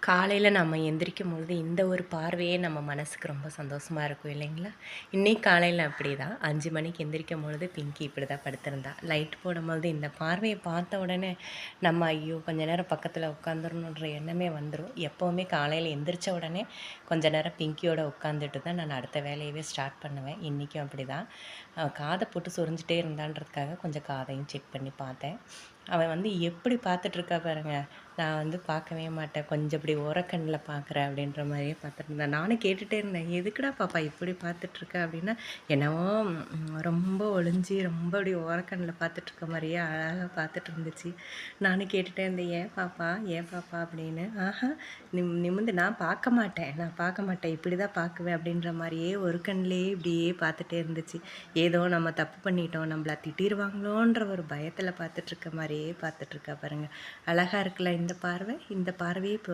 காலையில் நம்ம எந்திரிக்கும் பொழுது இந்த ஒரு பார்வையே நம்ம மனசுக்கு ரொம்ப சந்தோஷமாக இருக்கும் இல்லைங்களா? இன்னைக்கு காலையில் அப்படி தான் 5 மணிக்கு எந்திரிக்கும் பொழுது பிங்கி இப்படி தான் படுத்திருந்தா. லைட் போடும்பொழுது இந்த பார்வையை பார்த்த உடனே நம்ம ஐயோ கொஞ்ச நேரம் பக்கத்தில் உட்காந்துரணுன்ற எண்ணமே வந்துடும். எப்போவுமே காலையில் எந்திரிச்ச உடனே கொஞ்ச நேரம் பிங்கியோட உட்காந்துட்டு தான் நான் அடுத்த வேலையவே ஸ்டார்ட் பண்ணுவேன். இன்றைக்கும் அப்படி தான். காதை போட்டு சொரிஞ்சிட்டே இருந்தான்றதுக்காக கொஞ்சம் காதையும் செக் பண்ணி பார்த்தேன். அவன் வந்து எப்படி பார்த்துட்ருக்கா பாருங்க. நான் வந்து பார்க்கவே மாட்டேன். கொஞ்சம் இப்படி ஓரக்கண்ணில் பார்க்குறேன் அப்படின்ற மாதிரியே பார்த்துட்டு இருந்தேன். நானும் கேட்டுகிட்டே இருந்தேன், எதுக்குடா பாப்பா இப்படி பார்த்துட்ருக்க அப்படின்னா, என்னவோ ரொம்ப ஒளிஞ்சு ரொம்ப அப்படி ஓரக்கண்ணில் பார்த்துட்ருக்க மாதிரியே அழகாக பார்த்துட்டு இருந்துச்சு. நானும் கேட்டுகிட்டே இருந்தேன், ஏன் பாப்பா ஏன் பாப்பா அப்படின்னு. ஆஹா நிமிந்து நான் பார்க்க மாட்டேன் இப்படி தான் பார்க்குவேன் அப்படின்ற மாதிரியே ஒரு கண்ணிலேயே இப்படியே பார்த்துட்டே இருந்துச்சு. ஏதோ நம்ம தப்பு பண்ணிட்டோம், நம்மள திட்டிருவாங்களோன்ற ஒரு பயத்தில் பார்த்துட்ருக்க மாதிரியே பார்த்துட்ருக்கா பாருங்கள். அழகாக இருக்குல்ல இந்த பார்வை. இந்த பார்வையே இப்போ